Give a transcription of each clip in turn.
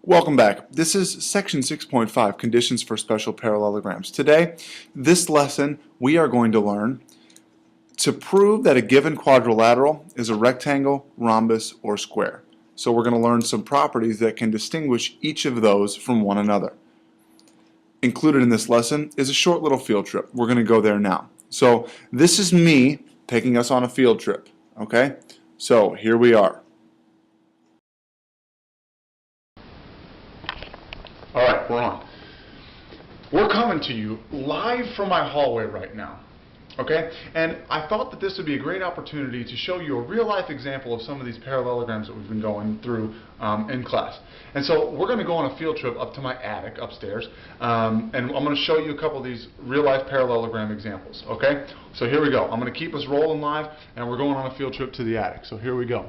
Welcome back. This is section 6.5, Conditions for Special Parallelograms. Today, this lesson, we are going to learn to prove that a given quadrilateral is a rectangle, rhombus, or square. So we're going to learn some properties that can distinguish each of those from one another. Included in this lesson is a short little field trip. We're going to go there now. So this is me taking us on a field trip. Okay? So here we are. Alright, we're on. We're coming to you live from my hallway right now. Okay? And I thought that this would be a great opportunity to show you a real-life example of some of these parallelograms that we've been going through in class. And so we're going to go on a field trip up to my attic upstairs, and I'm going to show you a couple of these real-life parallelogram examples. Okay? So here we go. I'm going to keep us rolling live, and we're going on a field trip to the attic. So here we go.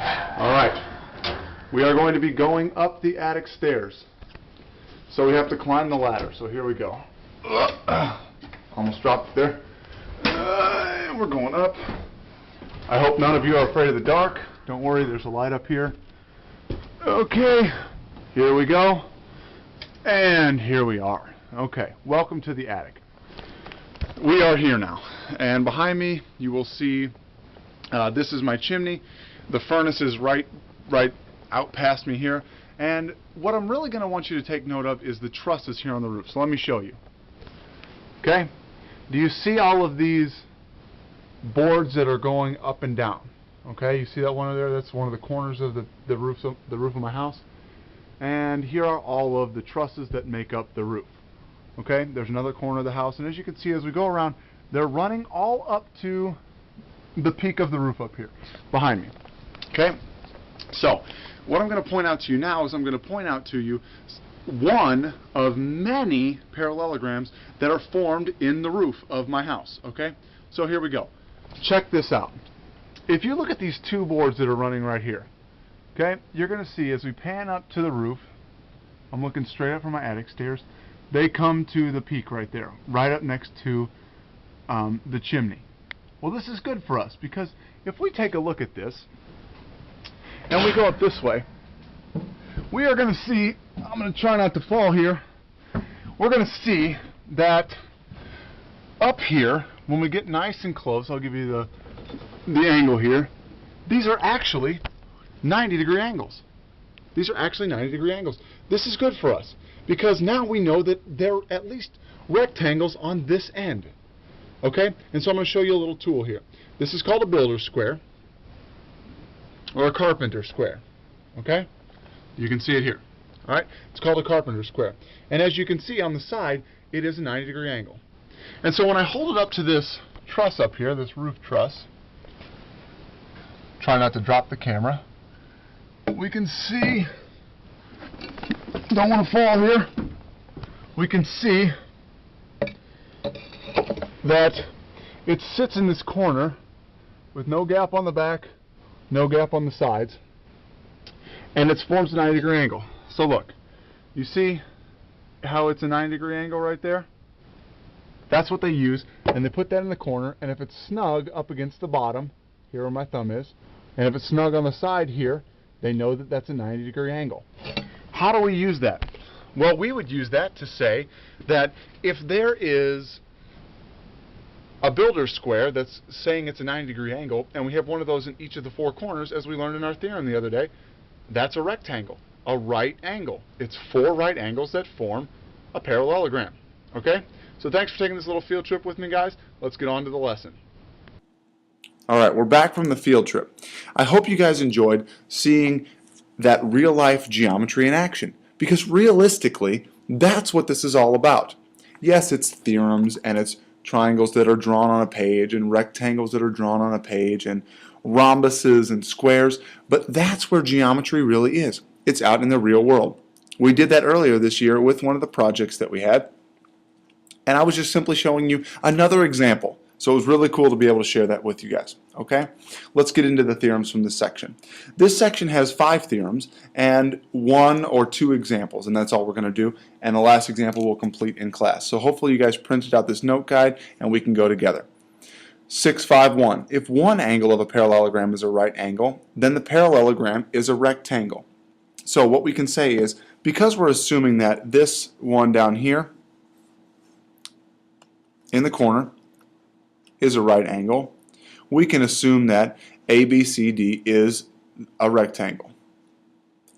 Alright. We are going to be going up the attic stairs. So we have to climb the ladder. So here we go. Almost dropped there. We're going up. I hope none of you are afraid of the dark. Don't worry, there's a light up here. Okay, here we go. And here we are. Okay, welcome to the attic. We are here now. And behind me, you will see this is my chimney. The furnace is right out past me here, and what I'm really going to want you to take note of is the trusses here on the roof. So let me show you. Okay, do you see all of these boards that are going up and down? Okay, you see that one over there? That's one of the corners of the roof of my house. And here are all of the trusses that make up the roof. Okay, there's another corner of the house, and as you can see as we go around, they're running all up to the peak of the roof up here behind me. Okay, so what I'm going to point out to you now is I'm going to point out to you one of many parallelograms that are formed in the roof of my house. Okay, so here we go. Check this out. If you look at these two boards that are running right here, okay, you're going to see as we pan up to the roof, I'm looking straight up from my attic stairs, they come to the peak right there, right up next to the chimney. Well, this is good for us because if we take a look at this and we go up this way, we are going to see, I'm going to try not to fall here, we're going to see that up here, when we get nice and close, I'll give you the angle here, these are actually 90-degree angles. These are actually 90-degree angles. This is good for us because now we know that they're at least rectangles on this end. Okay? And so I'm going to show you a little tool here. This is called a builder's square, or a carpenter's square. Okay? You can see it here. Alright? It's called a carpenter's square. And as you can see on the side, it is a 90-degree angle. And so when I hold it up to this truss up here, this roof truss, try not to drop the camera, we can see, don't want to fall here, we can see that it sits in this corner with no gap on the back, no gap on the sides, and it forms a 90-degree angle. So look, you see how it's a 90-degree angle right there? That's what they use, and they put that in the corner, and if it's snug up against the bottom, here where my thumb is, and if it's snug on the side here, they know that that's a 90-degree angle. How do we use that? Well, we would use that to say that if there is a builder's square that's saying it's a 90-degree angle, and we have one of those in each of the four corners, as we learned in our theorem the other day, that's a rectangle, a right angle. It's four right angles that form a parallelogram. Okay? So thanks for taking this little field trip with me, guys. Let's get on to the lesson. Alright, we're back from the field trip. I hope you guys enjoyed seeing that real-life geometry in action, because realistically, that's what this is all about. Yes, it's theorems, and it's triangles that are drawn on a page, and rectangles that are drawn on a page, and rhombuses and squares, but that's where geometry really is. It's out in the real world. We did that earlier this year with one of the projects that we had, and I was just simply showing you another example. So it was really cool to be able to share that with you guys. Okay? Let's get into the theorems from this section. This section has 5 theorems and 1 or 2 examples, and that's all we're going to do. And the last example we'll complete in class. So hopefully you guys printed out this note guide and we can go together. 651. If one angle of a parallelogram is a right angle, then the parallelogram is a rectangle. So what we can say is, because we're assuming that this one down here in the corner is a right angle, we can assume that ABCD is a rectangle.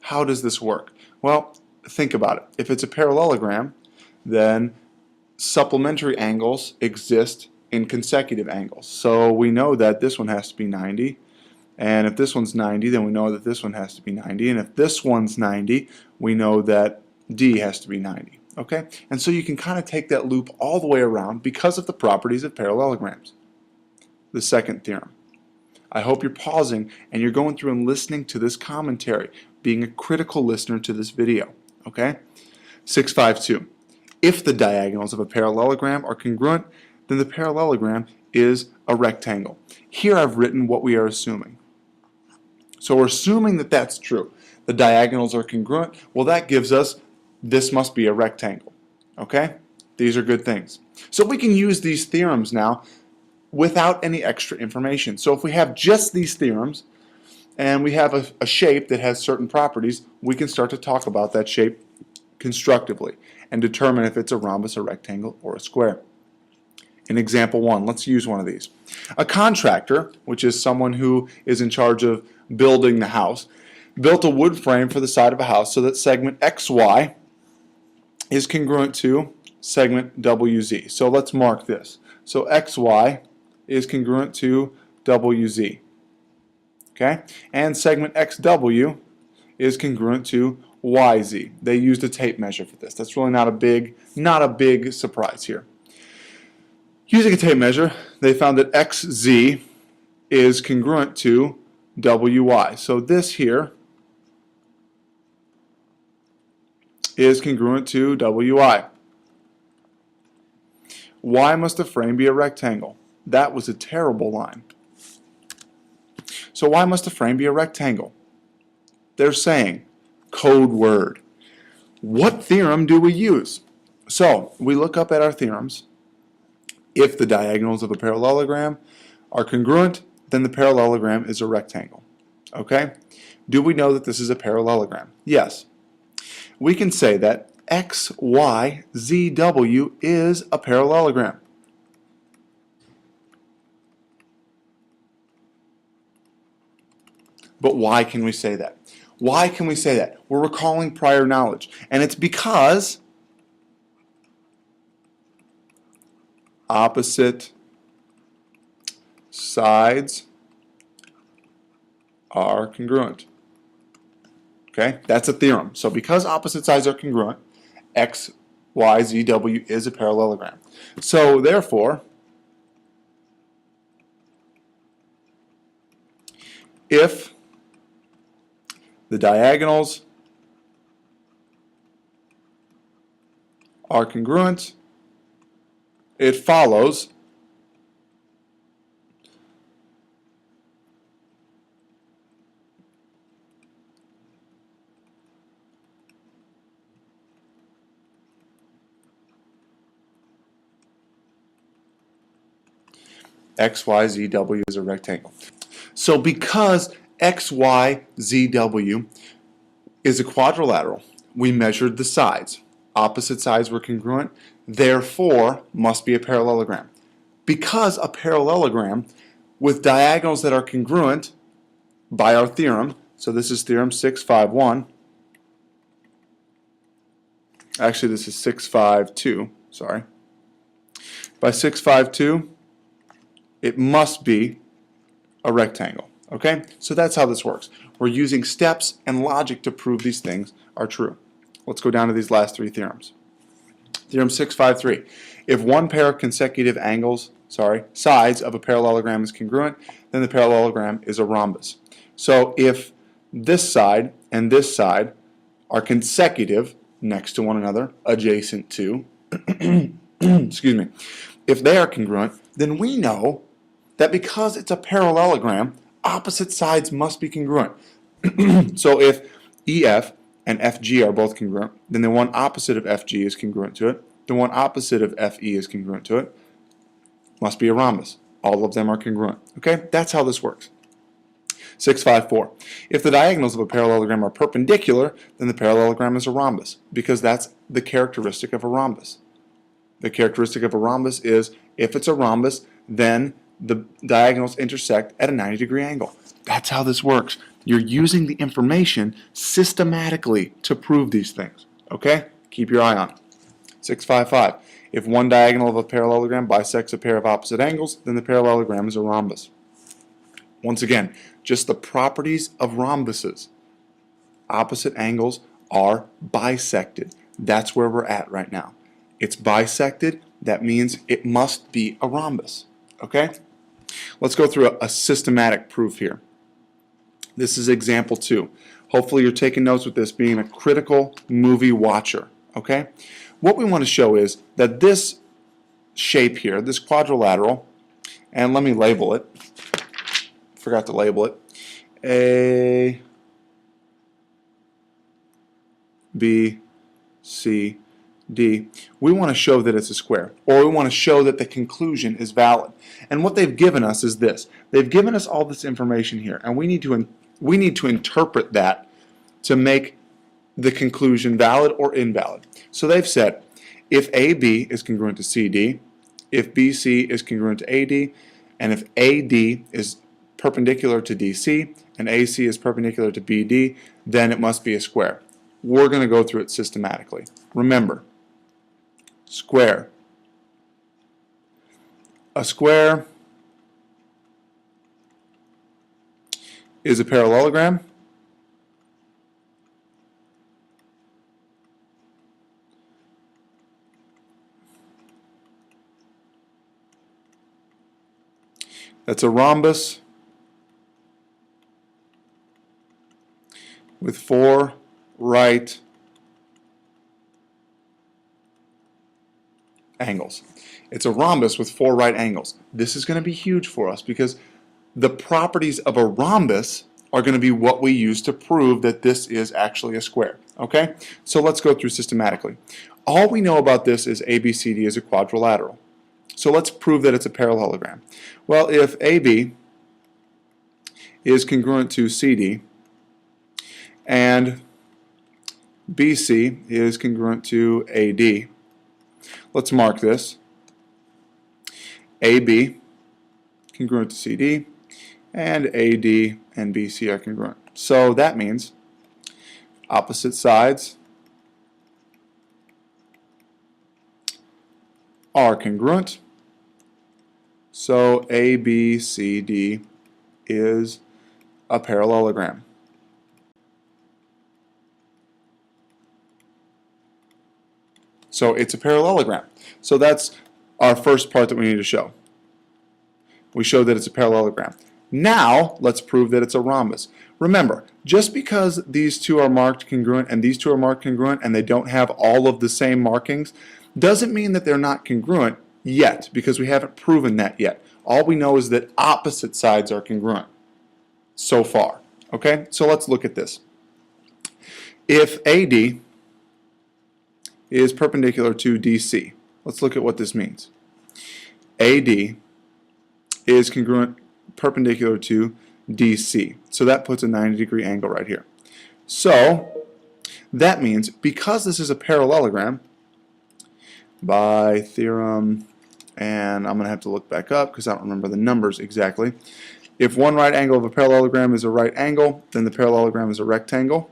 How does this work? Well, think about it. If it's a parallelogram, then supplementary angles exist in consecutive angles. So we know that this one has to be 90, and if this one's 90, then we know that this one has to be 90, and if this one's 90, we know that D has to be 90. Okay? And so you can kind of take that loop all the way around because of the properties of parallelograms. The second theorem. I hope you're pausing and you're going through and listening to this commentary, being a critical listener to this video. Okay? 652. If the diagonals of a parallelogram are congruent, then the parallelogram is a rectangle. Here I've written what we are assuming. So we're assuming that that's true. The diagonals are congruent. Well, that gives us this must be a rectangle. Okay? These are good things. So we can use these theorems now without any extra information. So if we have just these theorems and we have a shape that has certain properties, we can start to talk about that shape constructively and determine if it's a rhombus, a rectangle, or a square. In example 1, let's use one of these. A contractor, which is someone who is in charge of building the house, built a wood frame for the side of a house so that segment XY is congruent to segment WZ. So let's mark this. So XY is congruent to WZ. Okay? And segment XW is congruent to YZ. They used a tape measure for this. That's really not a big surprise here. Using a tape measure, they found that XZ is congruent to WY. So this here is congruent to WY. Why must the frame be a rectangle? That was a terrible line. So why must the frame be a rectangle? They're saying, code word. What theorem do we use? So we look up at our theorems. If the diagonals of a parallelogram are congruent, then the parallelogram is a rectangle. Okay? Do we know that this is a parallelogram? Yes. We can say that XYZW is a parallelogram. But why can we say that? Why can we say that? We're recalling prior knowledge. And it's because opposite sides are congruent. Okay? That's a theorem. So because opposite sides are congruent, X, Y, Z, W is a parallelogram. So therefore, if the diagonals are congruent, it follows XYZW is a rectangle. So because XYZW is a quadrilateral, we measured the sides. Opposite sides were congruent, therefore must be a parallelogram. Because a parallelogram with diagonals that are congruent by our theorem, so this is theorem 651, actually this is 652, sorry. By 652, it must be a rectangle. Okay? So that's how this works. We're using steps and logic to prove these things are true. Let's go down to these last three theorems. Theorem 653. If one pair of consecutive sides of a parallelogram is congruent, then the parallelogram is a rhombus. So if this side and this side are consecutive next to one another, adjacent to, excuse me, if they are congruent, then we know that because it's a parallelogram, opposite sides must be congruent. So if EF and FG are both congruent, then the one opposite of FG is congruent to it. The one opposite of FE is congruent to it. Must be a rhombus. All of them are congruent. Okay? That's how this works. 654. If the diagonals of a parallelogram are perpendicular, then the parallelogram is a rhombus, because that's the characteristic of a rhombus. The characteristic of a rhombus is if it's a rhombus, then the diagonals intersect at a 90-degree angle. That's how this works. You're using the information systematically to prove these things. Okay? Keep your eye on it. 655. If one diagonal of a parallelogram bisects a pair of opposite angles, then the parallelogram is a rhombus. Once again, just the properties of rhombuses. Opposite angles are bisected. That's where we're at right now. It's bisected. That means it must be a rhombus. Okay? Let's go through a systematic proof here. This is example 2. Hopefully you're taking notes with this, being a critical movie watcher. Okay? What we want to show is that this shape here, this quadrilateral, and let me label it. Forgot to label it. A, B, C, D. We want to show that it's a square, or we want to show that the conclusion is valid. And what they've given us is this. They've given us all this information here, and we need to interpret that to make the conclusion valid or invalid. So they've said if AB is congruent to CD, if BC is congruent to AD, and if AD is perpendicular to DC and AC is perpendicular to BD, then it must be a square. We're going to go through it systematically. Remember, square. A square is a parallelogram. That's a rhombus with 4 right angles. It's a rhombus with 4 right angles. This is going to be huge for us because the properties of a rhombus are going to be what we use to prove that this is actually a square. Okay? So let's go through systematically. All we know about this is ABCD is a quadrilateral. So let's prove that it's a parallelogram. Well, if AB is congruent to CD and BC is congruent to AD, let's mark this. AB congruent to CD and AD and BC are congruent. So that means opposite sides are congruent. So ABCD is a parallelogram. So it's a parallelogram. So that's our first part that we need to show. We showed that it's a parallelogram. Now let's prove that it's a rhombus. Remember, just because these two are marked congruent and these two are marked congruent and they don't have all of the same markings doesn't mean that they're not congruent yet, because we haven't proven that yet. All we know is that opposite sides are congruent so far. Okay, so let's look at this. If AD is perpendicular to DC, let's look at what this means. AD is congruent perpendicular to DC, so that puts a 90-degree angle right here. So that means because this is a parallelogram, by theorem, and I'm going to have to look back up because I don't remember the numbers exactly. If one right angle of a parallelogram is a right angle, then the parallelogram is a rectangle.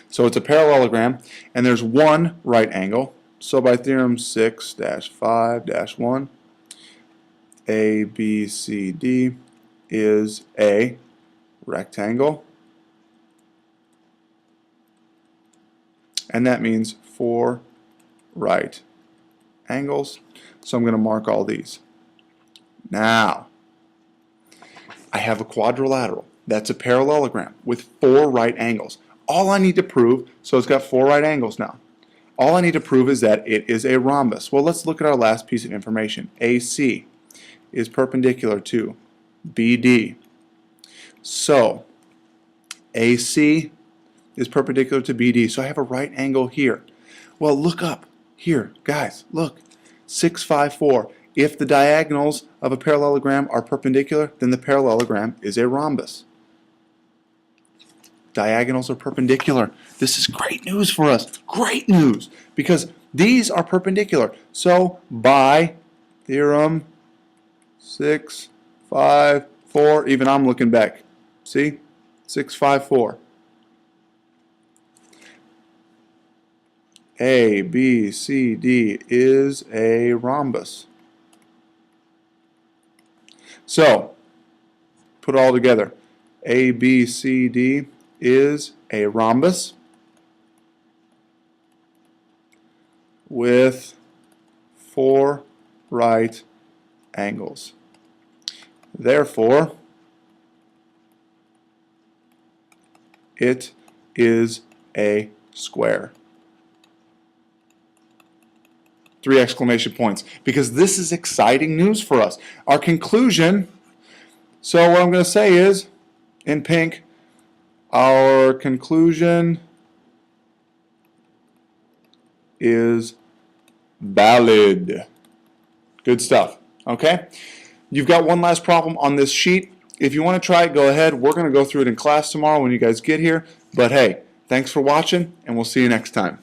So it's a parallelogram, and there's one right angle. So by theorem 6-5-1, ABCD is a rectangle. And that means 4 right angles. So I'm going to mark all these. Now, I have a quadrilateral. That's a parallelogram with 4 right angles. All I need to prove, so it's got 4 right angles now. All I need to prove is that it is a rhombus. Well, let's look at our last piece of information. AC is perpendicular to BD. So, AC is perpendicular to BD. So I have a right angle here. Well, look up here, guys. Look, 654. If the diagonals of a parallelogram are perpendicular, then the parallelogram is a rhombus. Diagonals are perpendicular. This is great news for us. Great news, because these are perpendicular. So by theorem 6, 5, 4, even I'm looking back. See? 6, 5, 4. A, B, C, D is a rhombus. So, put it all together. A, B, C, D is a rhombus with 4 right angles. Therefore, it is a square. 3 exclamation points, because this is exciting news for us. Our conclusion, so what I'm going to say is, in pink, our conclusion is valid. Good stuff. Okay? You've got one last problem on this sheet. If you want to try it, go ahead. We're going to go through it in class tomorrow when you guys get here. But hey, thanks for watching, and we'll see you next time.